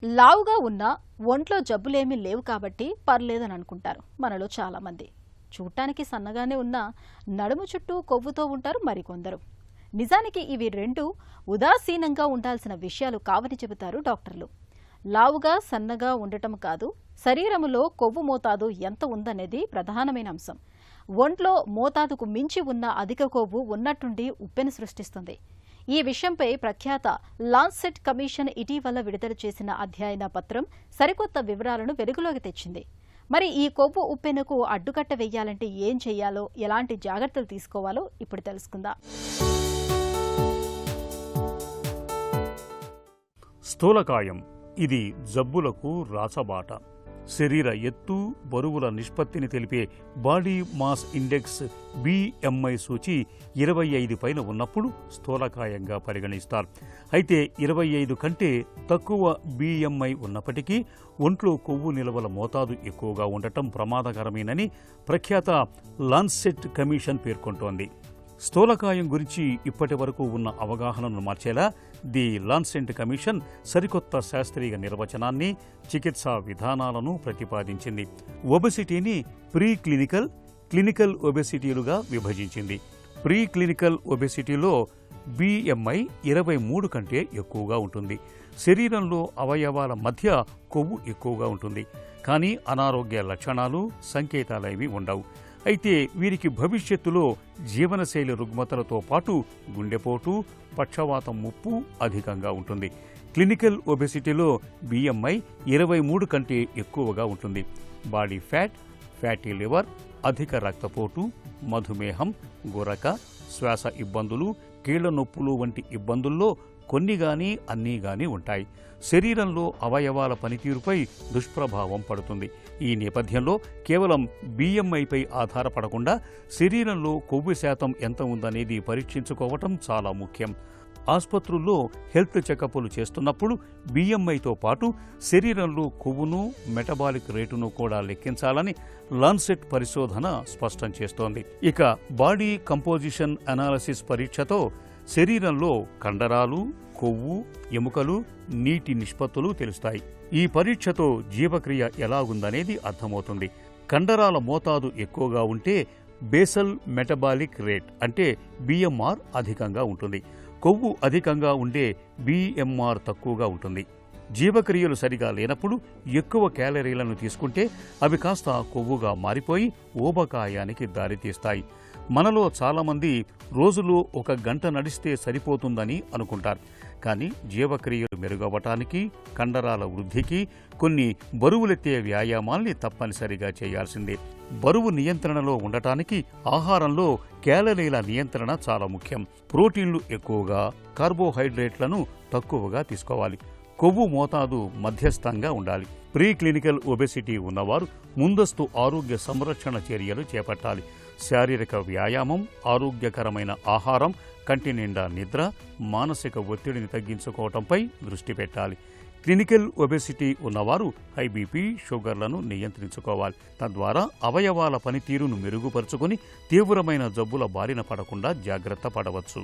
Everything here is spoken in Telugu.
లావుగా ఉన్నా ఒంట్లో జబ్బులేమీ లేవు కాబట్టి పర్లేదని అనుకుంటారు మనలో చాలామంది. చూడటానికి సన్నగానే ఉన్నా నడుము చుట్టూ కొవ్వుతో ఉంటారు మరికొందరు. నిజానికి ఇవి రెండు ఉదాసీనంగా ఉండాల్సిన విషయాలు కావని చెబుతారు డాక్టర్లు. లావుగా సన్నగా ఉండటం కాదు, శరీరములో కొవ్వు మోతాదు ఎంత ఉందనేది ప్రధానమైన అంశం. ఒంట్లో మోతాదుకు మించి ఉన్న అధిక కొవ్వు ఉన్నట్టుండి ఉప్పెను సృష్టిస్తుంది. ఈ విషయంపై ప్రఖ్యాత లాన్సెట్ కమిషన్ ఇటీవల విడుదల చేసిన అధ్యయన పత్రం సరికొత్త వివరాలను వెలుగులోకి తెచ్చింది. మరి ఈ కొవ్వు ఉప్పెనకు అడ్డుకట్ట వేయాలంటే ఏం చేయాలో, ఎలాంటి జాగ్రత్తలు తీసుకోవాలో ఇప్పుడు తెలుసుకుందాం. స్థూలకాయం ఇది జబ్బులకు రాచబాట. శరీర ఎత్తు, బరువుల నిష్పత్తిని తెలిపే బాడీ మాస్ ఇండెక్స్ BMI సూచి 25 పైన ఉన్నప్పుడు స్థూలకాయంగా పరిగణిస్తారు. అయితే 25 కంటే తక్కువ BMI ఉన్నప్పటికీ ఒంట్లో కొవ్వు నిల్వల మోతాదు ఎక్కువగా ఉండటం ప్రమాదకరమేనని ప్రఖ్యాత లాన్సెట్ కమిషన్ పేర్కొంటోంది. స్థూలకాయం గురించి ఇప్పటి వరకు ఉన్న అవగాహనను మార్చేలా ది లాన్సెట్ కమిషన్ సరికొత్త శాస్త్రీయ నిర్వచనాన్ని, చికిత్సా విధానాలను ప్రతిపాదించింది. ఒబెసిటీని ప్రీ క్లినికల్, క్లినికల్ ఒబెసిటీలుగా విభజించింది. ప్రీ క్లినికల్ ఒబెసిటీలో BMI 23 కంటే ఎక్కువగా ఉంటుంది. శరీరంలో అవయవాల మధ్య కొవ్వు ఎక్కువగా ఉంటుంది, కానీ అనారోగ్య లక్షణాలు, సంకేతాలేవి ఉండవు. అయితే వీరికి భవిష్యత్తులో జీవనశైలి రుగ్మతలతో పాటు గుండెపోటు, పక్షవాతం ముప్పు అధికంగా ఉంటుంది. క్లినికల్ ఒబెసిటీలో BMI 23 కంటే ఎక్కువగా ఉంటుంది. బాడీ ఫ్యాట్, ఫ్యాటీ లివర్, అధిక రక్తపోటు, మధుమేహం, గురక, శ్వాస ఇబ్బందులు, కీళ్ల నొప్పులు వంటి ఇబ్బందుల్లో కొన్ని గాని అన్నీ గాని ఉంటాయి. శరీరంలో అవయవాల పనితీరుపై దుష్ప్రభావం పడుతుంది. ఈ నేపథ్యంలో కేవలం BMIపై ఆధారపడకుండా శరీరంలో కొవ్వు శాతం ఎంత ఉందనేది పరీక్షించుకోవటం చాలా ముఖ్యం. ఆసుపత్రుల్లో హెల్త్ చెకప్లు చేస్తున్నప్పుడు BMIతో పాటు శరీరంలో కొవ్వును, మెటబాలిక్ రేటును కూడా లెక్కించాలని లాన్సెట్ పరిశోధన స్పష్టం చేస్తోంది. ఇక బాడీ కంపోజిషన్ అనాలిసిస్ పరీక్షతో శరీరంలో కండరాలు, కొవ్వు, ఎముకలు, నీటి నిష్పత్తులు తెలుస్తాయి. ఈ పరీక్షతో జీవక్రియ ఎలా ఉందనేది అర్థమవుతుంది. కండరాల మోతాదు ఎక్కువగా ఉంటే బేసల్ మెటబాలిక్ రేట్ అంటే BMR అధికంగా ఉంటుంది. కొవ్వు అధికంగా ఉండే BMR తక్కువగా ఉంటుంది. జీవక్రియలు సరిగా లేనప్పుడు ఎక్కువ క్యాలరీలను తీసుకుంటే అవి కాస్త కొవ్వుగా మారిపోయి ఊబకాయానికి దారితీస్తాయి. మనలో చాలామంది రోజులో 1 గంట నడిస్తే సరిపోతుందని అనుకుంటారు. కానీ జీవక్రియలు మెరుగవటానికి, కండరాల వృద్ధికి కొన్ని బరువులెత్తే వ్యాయామాల్ని తప్పనిసరిగా చేయాల్సిందే. బరువు నియంత్రణలో ఉండటానికి ఆహారంలో క్యాలరీల నియంత్రణ చాలా ముఖ్యం. ప్రోటీన్లు ఎక్కువగా, కార్బోహైడ్రేట్లను తక్కువగా తీసుకోవాలి. కొవ్వు మోతాదు మధ్యస్థంగా ఉండాలి. ప్రీ క్లినికల్ ఒబెసిటీ ఉన్నవారు ముందస్తు ఆరోగ్య సంరక్షణ చర్యలు చేపట్టాలి. శారీరక వ్యాయామం, ఆరోగ్యకరమైన ఆహారం, కంటి నిండా నిద్ర, మానసిక ఒత్తిడిని తగ్గించుకోవటంపై దృష్టి పెట్టాలి. క్లినికల్ ఒబెసిటీ ఉన్నవారు హై బీపీ, షుగర్లను నియంత్రించుకోవాలి. తద్వారా అవయవాల పనితీరును మెరుగుపరుచుకుని తీవ్రమైన జబ్బుల బారిన పడకుండా జాగ్రత్త పడవచ్చు.